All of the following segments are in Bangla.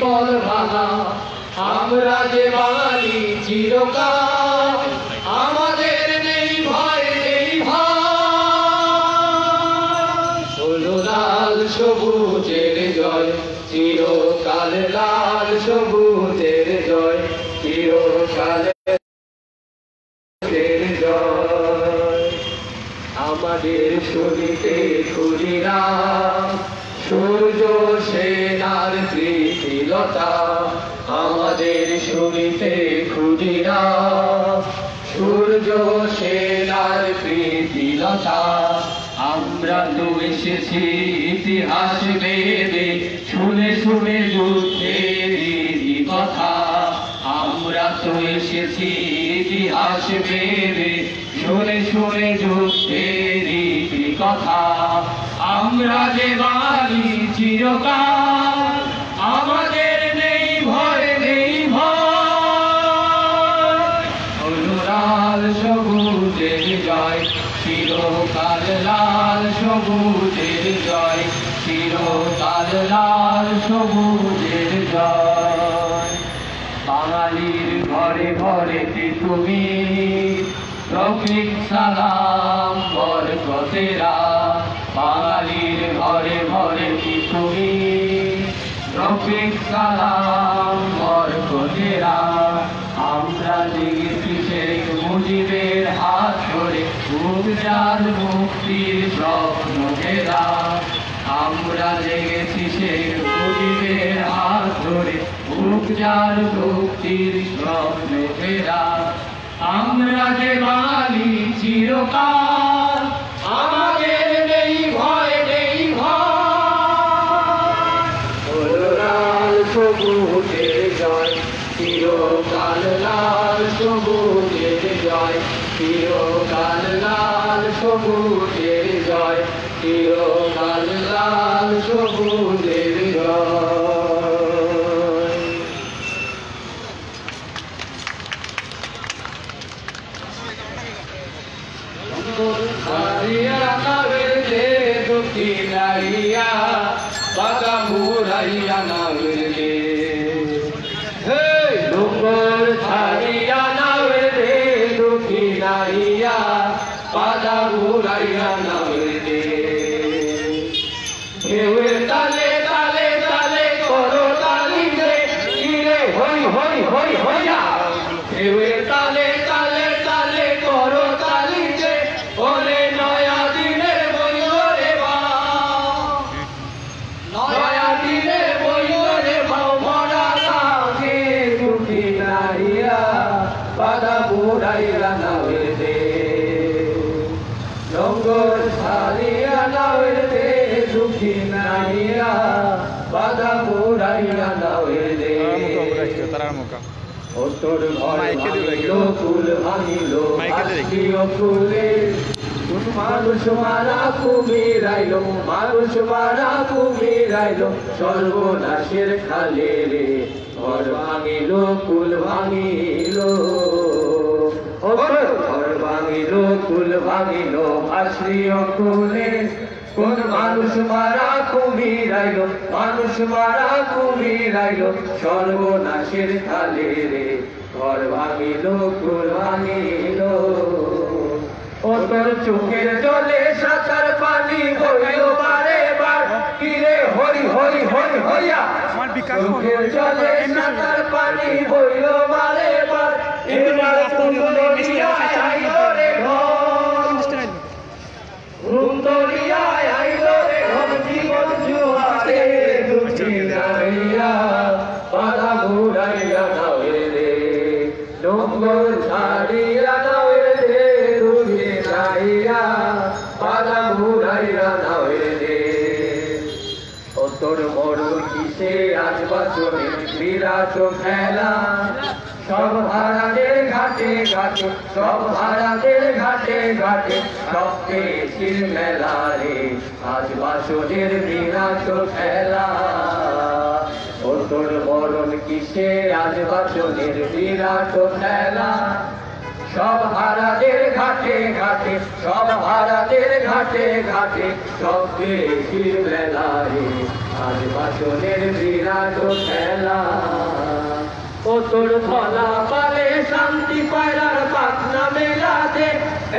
কল ভাঙা আমরা যে বাঙালি চিরকাল আমাদের নেই ভয় নেই ভয় হলো লাল সবুজের জয় চিরকাল লাল সবুজের জয় চিরকালের জয় আমাদের শরীরে খুলিরা সূর্য সেনার প্রীতিলতা আমাদের শরীরে খুলিরা সূর্য সেনার প্রীতিলতা আমরা তো এসেছি ইতিহাস ভেবে শুনে শুনে যুদ্ধের কথা আমরা তো এসেছি ইতিহাস ভেবে শুনে শুনে যুদ্ধের কথা আমরা যে বাঙালি চিরকাল আমাদের নেই ভয় নেই ভয় হলো লাল সবুজের জয় চিরকাল লাল সবুজের জয় চিরকাল লাল সবুজের জয় বাঙালির ঘরে ঘরে তুমি রফিক সালাম বরকতেরা বাঙালির ঘরে ঘরে তুমি রফিক সালাম বরকতেরা আমরা জেগেছি শেখ মুজিবের হাত ধরে গুজরাট মুক্তির স্বপ্ন ঘেরা আমরা জেগেছি শেখ মুজিবের হাত ধরে গুজরাট মুক্তির স্বপ্ন ঘেরা আমরা যে বাঙালি চিরকাল আমাদের নেই ভয় নেই ভয় হলো লাল সবুজের জয় চিরকাল লাল সবুজের জয় চিরকাল লাল সবুজের জয় চিরকাল লাল সবুজের জয় দক্ষিণাইয়া বাঁকা মুরাইয়া নামলে ডুঙ্গর ছাড়িয়া নামলে দক্ষিণাইয়া বাঁকা মুরাইয়া নামলে ঢেউয়ের তালে তালে তালে করো তালি রে কিরে হই হই হই হইয়া ঢেউয়ের তালে তালে তালে করো তালি রে ওরে নয়া দিনের বইরে বা নয়া দিনের বইরে বাউ মরা লাগে দুঃখী নাইয়া বাদা বুড়াইয়া নাওয়ে দে ডঙ্গর ছাড়িয়া নাওয়ে দে দুঃখী নাইয়া বাদা বুড়াইয়া নাওয়ে দে তোর ভাঙিল ফুল ভাঙিল ফুলে মানুষ মারা কুমিরাইল মানুষ মারা কুমিরাইল সর্বনাশের খালে রে ঘর ভাঙিল কুল ভাঙিল ঘর ভাঙিল কুল ভাঙিল আশ্রয় কুলে কোন মানুষ মারা কুমিরাইল মানুষ মারা কুমিরাইল সর্বনাশের খালে রে ঘর ভাঙিল কুল ভাঙিল ও তোর চোখের জলে সাঁতার পানি হইল বারে বার কিরে হরি হরি হরি হইয়া চোখের জলে সাঁতার পানি হইল বারে বার এবার সুন্দরিয়া আইল রে ঘর সুন্দরিয়া আইল রে ঘর জীবন জুয়ারে দুঃখিনাইয়া পাড়া ঘুরাইয়া নাওয়ে রে ডঙ্গর ছাড়িয়া নাওয়ে রে দুঃখিনাইয়া পাড়া ঘুরাইয়া নাওয়ে রে ও তোর মরণ কিসে আজ বছরে বিরাট খেলা সব হারাদের ঘাটে ঘাটে সব হারাদের ঘাটে ঘাটে সব পেয়েছির মেলা রে আজ বাসনের বিরাট খেলা ও তোর মরণ কিসে আজ বাসনের বিরাট খেলা সব হারাদের ঘাটে ঘাটে, সব হারাদের ঘাটে ঘাটে, সব দেখির বেলায় আজ বাসনের বিরাট খেলা। ও তোর ধলা পালে শান্তি পায়রার পাখনা মেলাতে,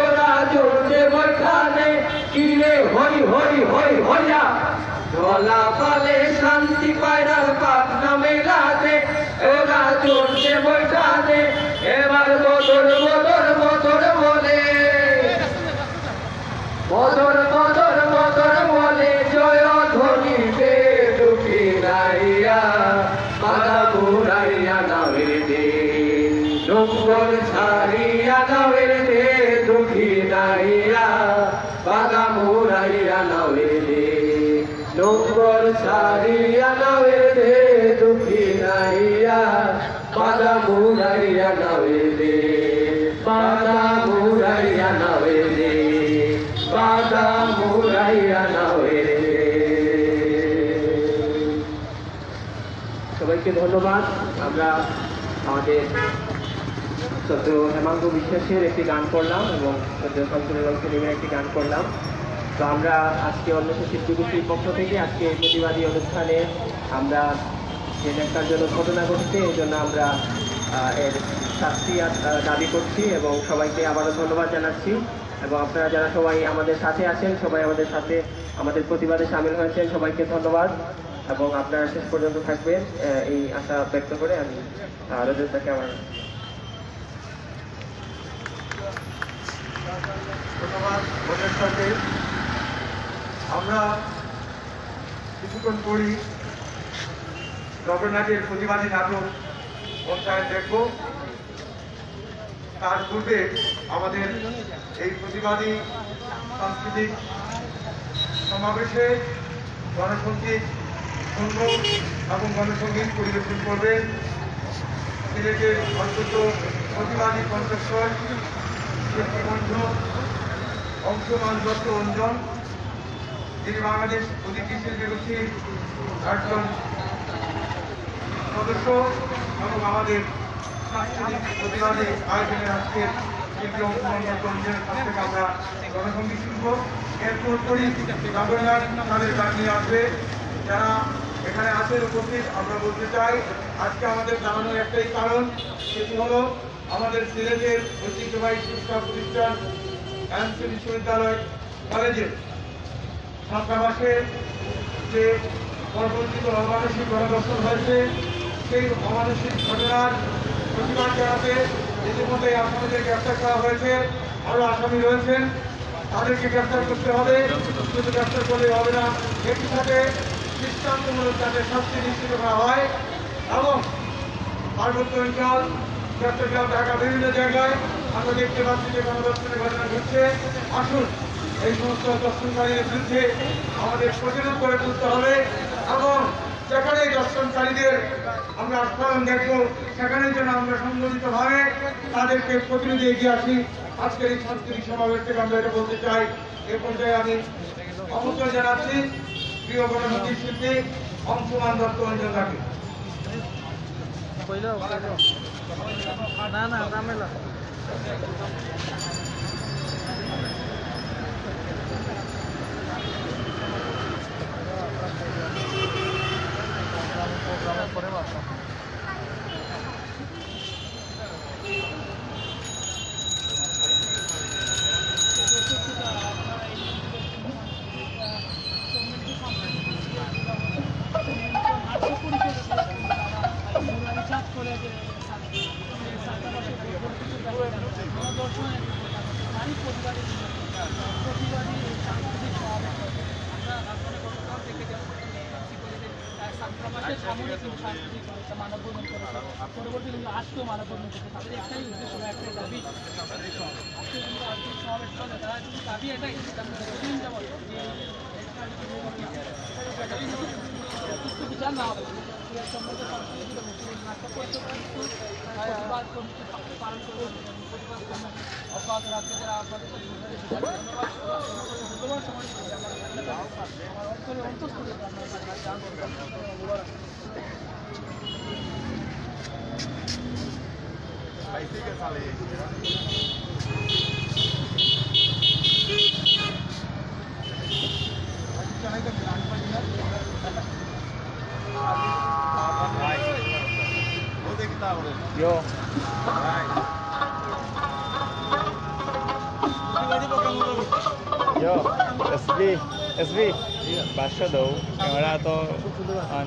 ওরা জোরছে বৈখানে কিরে হই হই হই হইয়া। ধলা পালে শান্তি পায়রার পাখনা মেলাতে, ওরা জোরছে বৈখানে। এবার বদর বদর বদর বলে, বদর বদর বদর বলে, জয় ধ্বনিতে ঢুকি নাইয়া বাধা ঘুরাইয়া নামের দিন। ডুঙ্গর ছাড়িয়া নামের দে দুঃখী নাইয়া বাধা ঘুরাইয়া নামের দিন। ডুঙ্গর ছাড়িয়া নামের দে দুঃখী নাইয়া বাধা ঘুরাইয়া নামের দিন। বাধা ঘুরাইয়া নামের দিন, বাধা ঘুরাইয়া নামের দিন। সবাইকে ধন্যবাদ। আমরা আমাদের শ্রদ্ধেয় হেমাঙ্গ বিশ্বাসের একটি গান করলাম এবং শ্রদ্ধেয় শঙ্করের সেলিমের একটি গান করলাম। তো আমরা আজকে অন্বেষণ শিল্পী গোষ্ঠীর পক্ষ থেকে আজকে এই প্রতিবাদী অনুষ্ঠানে আমরা যে নেতার জন্য ঘটনা ঘটছে এই জন্য আমরা এর শাস্তি দাবি করছি এবং সবাইকে আবারও ধন্যবাদ জানাচ্ছি। এবং আপনারা যারা সবাই আমাদের সাথে আছেন, সবাই আমাদের সাথে আমাদের প্রতিবাদে সামিল হয়েছেন, সবাইকে ধন্যবাদ এবং আপনারা শেষ পর্যন্ত থাকবেন এই আশা ব্যক্ত করে আমি রজতদাকে আমার ধন্যবাদ। ভোটের সাথে আমরা কিছুক্ষণ করি রবীন্দ্রনাথের প্রতিবাদী নাটক পঞ্চায়েত দেখব। তার পূর্বে আমাদের এই প্রতিবাদী সাংস্কৃতিক সমাবেশে গণসঙ্গীত সঙ্গ এবং গণসঙ্গীত পরিবেশন করবেন সিলেটের অন্তত প্রতিবাদী কণ্ঠস্বর শিল্পীকণ্ঠ অংশমান দত্ত রঞ্জন, যিনি বাংলাদেশ অতিথি শিল্পী গোষ্ঠীর একজন সদস্য এবং আমাদের সাংস্কৃতিক প্রতিবাদী আয়োজনের আজকের শিল্পী অংশমান দত্ত রঞ্জনের কাছ থেকে আমরা গণসঙ্গীত শুনব। এরপর করি রবীন্দ্রনাথ তাদের গান নিয়ে আসবে। যারা এখানে আছেন উপস্থিত, আমরা বলতে চাই আজকে আমাদের জানানোর একটাই কারণ, সেটি হলো আমাদের সিলেটের ঐতিহ্যবাহী শিক্ষা প্রতিষ্ঠান এমসি বিশ্ববিদ্যালয় কলেজের ছাত্রাবাসে যে পরবর্তীত অমানসিক গণধর্ষণ হয়েছে, সেই অমানসিক ঘটনার প্রতিবাদ জানাতে ইতিমধ্যে আসামিদের গ্রেপ্তার করা হয়েছে। আরও আসামি রয়েছেন, তাদেরকে গ্রেপ্তার করতে হবে। শুধু গ্রেপ্তার করলে হবে না, একই সাথে দৃষ্টান্তমূলক তাদের শাস্তি নিশ্চিত করা হয় এবং পার্বত্য অঞ্চল চট্টগ্রাম ঢাকা বিভিন্ন জায়গায় আমরা দেখতে পাচ্ছি যে গণধর্ষণের ঘটনা ঘটছে। আসুন এই সমস্ত দর্শনকারীদের বিরুদ্ধে আমাদের প্রতিরোধ করে তুলতে হবে এবং যেখানে দর্শনকারীদের আমরা আস্ফালন দেখব সেখানে যেন আমরা সংগঠিতভাবে তাদেরকে প্রতিনিধি এগিয়ে আসি। আজকের এই সাংস্কৃতিক সমাবেশ থেকে আমরা এটা বলতে চাই। এ পর্যায়ে আমি আমন্ত্রণ জানাচ্ছি প্রিয় গণসঙ্গীত শিল্পী অংশমান দত্ত রঞ্জন দাকে। না না ঝামেলা করে বাসা পরবর্তী আজকেও মানববন্ধন করছে, তাদের একটাই উদ্দেশ্য, একটাই দাবি। আজকে কিন্তু আর্থিক সমাবেশ চলে, তারা কিন্তু দাবি এটাই বিচার না হবে সম্মত প্রতিবাদ কমিটি পালন করবে, প্রতিবাদ অব্যাহত রাখতে যারা আপনাদের ধন্যবাদ সময় অন্তঃস্থ আপনার Yo. Yo, SB, বাসা দাও ক্যামেরা তো অন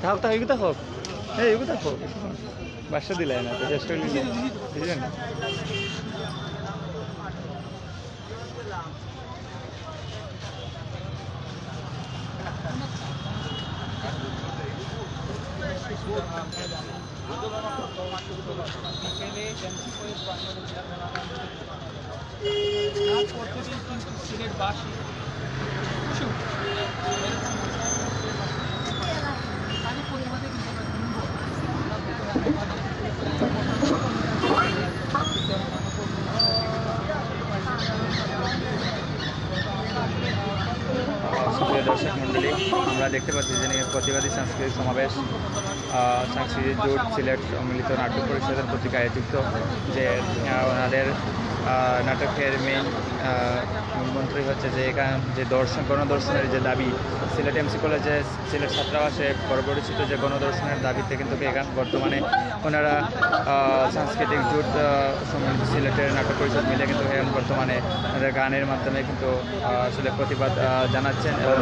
থাক থাক এগুলো হোক এগুলো হোক বাসা দিলাই না তো চেষ্টা করলি বুঝলেন সিলেটবাসী সুপ্রিয় দর্শক মণ্ডলী, আমরা দেখতে পাচ্ছি যে প্রতিবাদী সাংস্কৃতিক সমাবেশ সাংস্কৃতিক জোট সিলেট সম্মিলিত নাটক পরিষদের কর্তৃক আয়োজিত যে ওনাদের নাটকের মেইন মূলমন্ত্রী হচ্ছে যে এখানে যে গণদর্শনের যে দাবি সিলেট এমসি কলেজে সিলেট ছাত্রাবাসে পরিচিত যে গণদর্শনের দাবিতে কিন্তু এখান বর্তমানে ওনারা সাংস্কৃতিক জোট সম্মিলিত সিলেটের নাটক পরিষদ মিলে কিন্তু এখন বর্তমানে ওনাদের গানের মাধ্যমে কিন্তু আসলে প্রতিবাদ জানাচ্ছেন এবং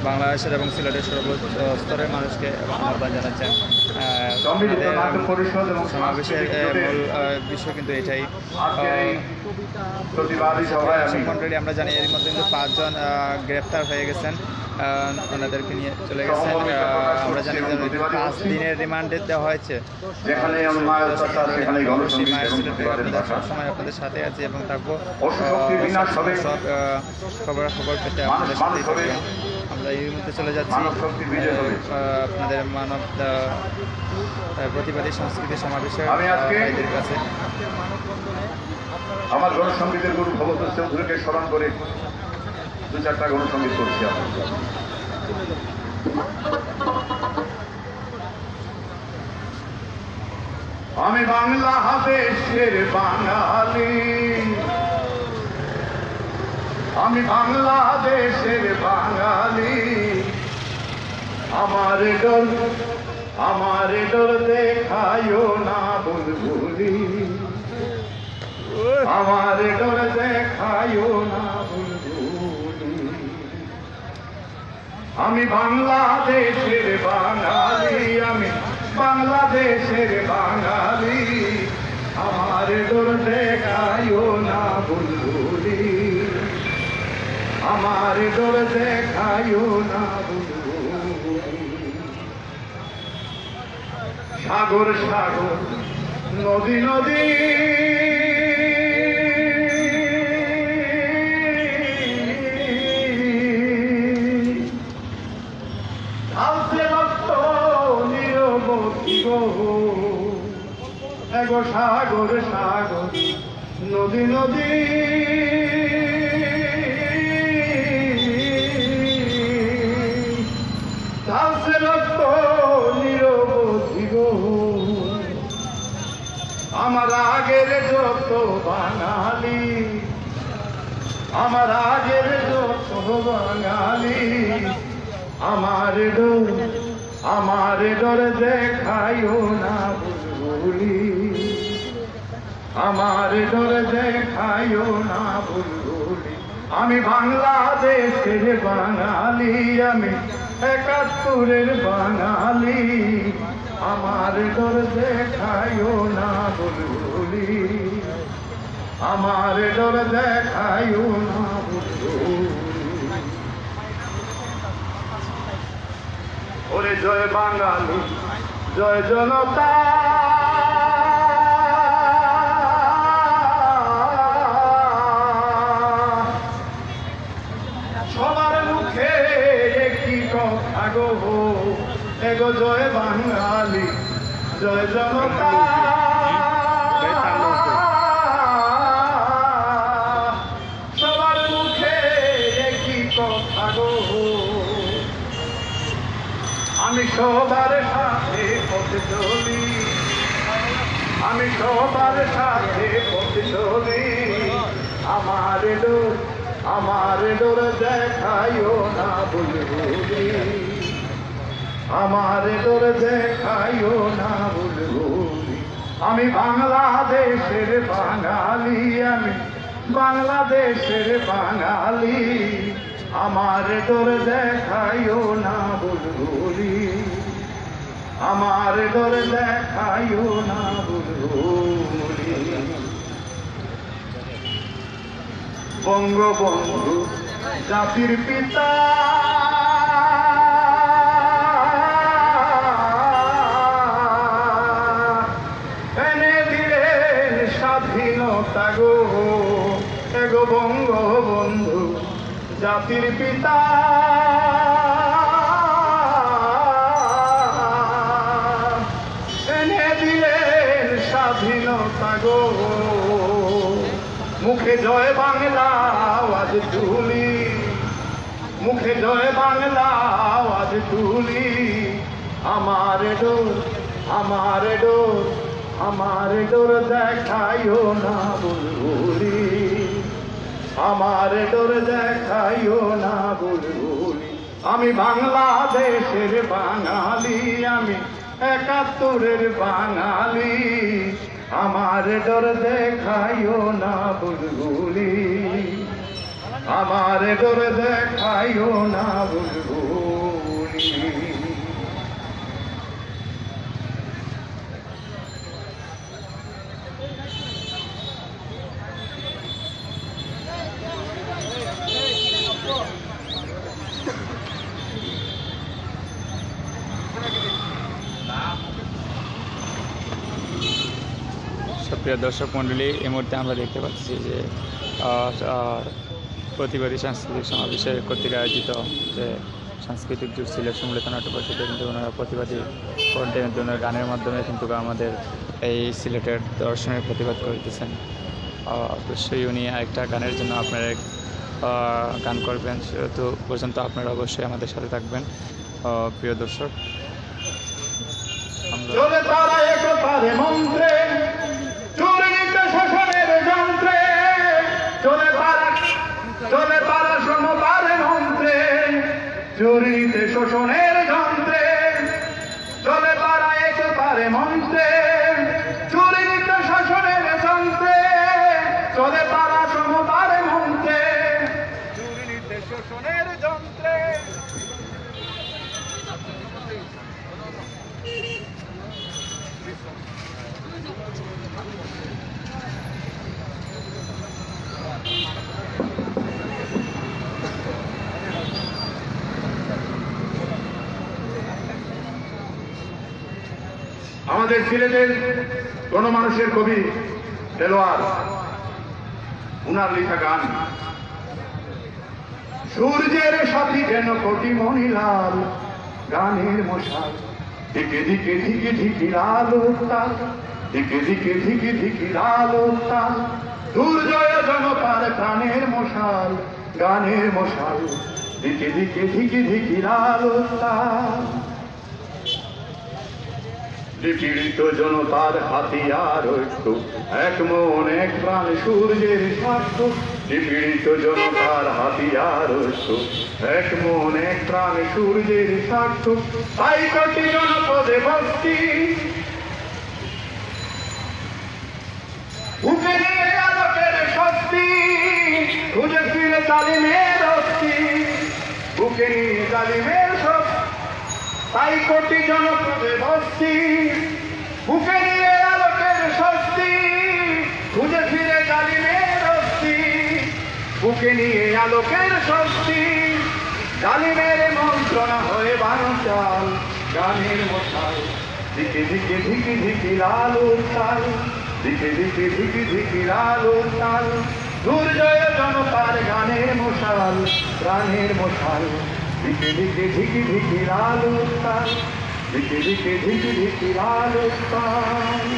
বাংলাদেশের এবং সিলেটের সর্বস্তরের মানুষকে আহ্বান জানাচ্ছেন। সমাবেশের মূল বিষয় কিন্তু এটাই। মন্ডলী আমরা জানি এর মধ্যে কিন্তু 5 জন গ্রেপ্তার হয়ে গেছেন, ওনাদেরকে নিয়ে চলে গেছেন। আমরা জানি 5 দিনের রিমান্ডে দেওয়া হয়েছে। সবসময় আপনাদের সাথে আছি এবং থাকবো, সব খবর পেতে আপনাদের সাথেই থাকবো। আমরা এই মুহূর্তে চলে যাচ্ছি আপনাদের মানব প্রতিবাদী সংস্কৃতি সমাবেশের ভাইদের কাছে। আমার গণসংগীতের গুরু ভগবত চৌধুরীকে স্মরণ করে 2-4টা গণসংগীত করছি। আমি বাংলাদেশের বাঙালি, আমি বাংলাদেশের বাঙালি, আমার ডর দেখায়ো না বুলবুলি, আমার ডর দেখায়ো না বুলবুলি। আমি বাংলাদেশের বাঙালি, আমি বাংলাদেশের বাঙালি, আমার ডর দেখায়ো না বুলবুলি, আমার ডর দেখায়ো না বুলবুলি। সাগর সাগর নদী নদী ঢালছে রক্ত নিরবধি গো, এগো সাগর সাগর নদী নদী ঢালছে রক্ত নিরবধি গো। আমার আগের যত বাঙালি, আমার আগের যত বাঙালি, আমার ডর দেখায়ো না বুলবুলি, আমার ডর দেখায়ো না বুলবুলি। আমি বাংলাদেশের বাঙালি, আমি 71-এর বাঙালি, আমার ডর দেখায়ো না বুলবুলি, আমার ডর দেখায়ো না বুলবুলি। ওরে জয় বাঙালি, জয় জনতা, সবার মুখে একই কথা গো, এগো জয় বাঙালি, জয় জনতা, সবার মুখে একই কথা গো। আমি সবার সাথে পথে চলি, আমি সবার সাথে পথ চলি আমার ডোর দেখাইও না বুলবুলি আমার ডোর দেখাইও না বুলবুলি আমি বাংলাদেশের বাঙালি আমি বাংলাদেশের বাঙালি আমার ডোর দেখাইও না বুলবুলি আমার ডোর দেখাইও না বুলবুলি বঙ্গবন্ধু জাতির পিতা এনে দিলেন স্বাধীনতা গো এগো বঙ্গবন্ধু জাতির পিতা এনে দিলেন স্বাধীনতা গো মুখে জয় বাংলা আওয়াজ তুলি মুখে জয় বাংলা আওয়াজ তুলি আমার ডোর দেখাইও না বুলবুলি আমার ডোর দেখাইও না বুলবুলি আমি বাংলাদেশের বাঙালি আমি ৭১-এর বাঙালি আমার ডোর দেখাইও না বুলবুলি আমার ডোর দেখাইও না বুলবুলি সুপ্রিয় দর্শক মণ্ডলী, এই মুহূর্তে আমরা দেখতে পাচ্ছি যে প্রতিবাদী সাংস্কৃতিক সমাবেশের কর্তৃক আয়োজিত যে সাংস্কৃতিক জোট সিলেট সম্মিলিত নাট্য পরিষদের কিন্তু ওনারা প্রতিবাদী কন্টেন্টের জন্য গানের মাধ্যমে কিন্তু আমাদের এই সিলেটের দর্শনের প্রতিবাদ করতেছেন। অবশ্যই উনি আরেকটা গানের জন্য আপনারা গান করবেন, সেহেতু পর্যন্ত আপনারা অবশ্যই আমাদের সাথে থাকবেন। প্রিয় দর্শক, চলে তারা একতারে মন্ত্রে চূর্ণিত শোষণের যন্ত্রে চলে তারা সমতার মন্ত্রে চূর্ণিত শোষণের যন্ত্রে চলে তারা একতারে মন্ত্রে চূর্ণিত শোষণের যন্ত্রে চলে তারা সমতার মন্ত্রে চূর্ণিত শোষণের যন্ত্রে আমাদের সিলেটের গণমানুষের কবি দেলোয়ার উনার লেখা গান সূর্যের সাথী যেন কোটি মণিলাল গানের মশাল ধিকে ধিকে ধিকে ধিকি লাল উত্তাল ধিকে ধিকে ধিকে ধিকি লাল উত্তাল দুর্জয় জনতার প্রাণের মশাল গানের মশাল ধিকে ধিকে ধিকে ধিকি লাল উত্তাল পীড়িত জনতার হাতিয়ার ঐক্য এক মন এক প্রাণ সূর্যের সাক্ষ্য পীড়িত জনতার হাতিয়ার ঐক্য এক মন এক প্রাণ সূর্যের সাক্ষ্য তাই কোটি জনপদে ভক্তি বুকে নিয়ে আলোকের শক্তি খুঁজে ফিরে জালিমের অস্তি বুকে নিয়ে জালিমের শক্তি তাই কোটি জনপদে বস্তি বুকে নিয়ে আলোকের শক্তি খুঁজে ফিরে জালিমের অস্তি বুকে নিয়ে আলোকের শক্তি জালিমের মন্ত্রণা হয়ে বানচাল গানের মশাল ধিকে ধিকে ধিকি ধিকি লাল উত্তাল ধিকে ধিকে ধিকি ধিকি লাল উত্তাল দুর্জয় জনতার গানের মশাল প্রাণের মশাল ধিকে ধিকে ধিকি ধিকি লাল উত্তাল ধিকে ধিকে ধিকি ধিকি লাল উত্তাল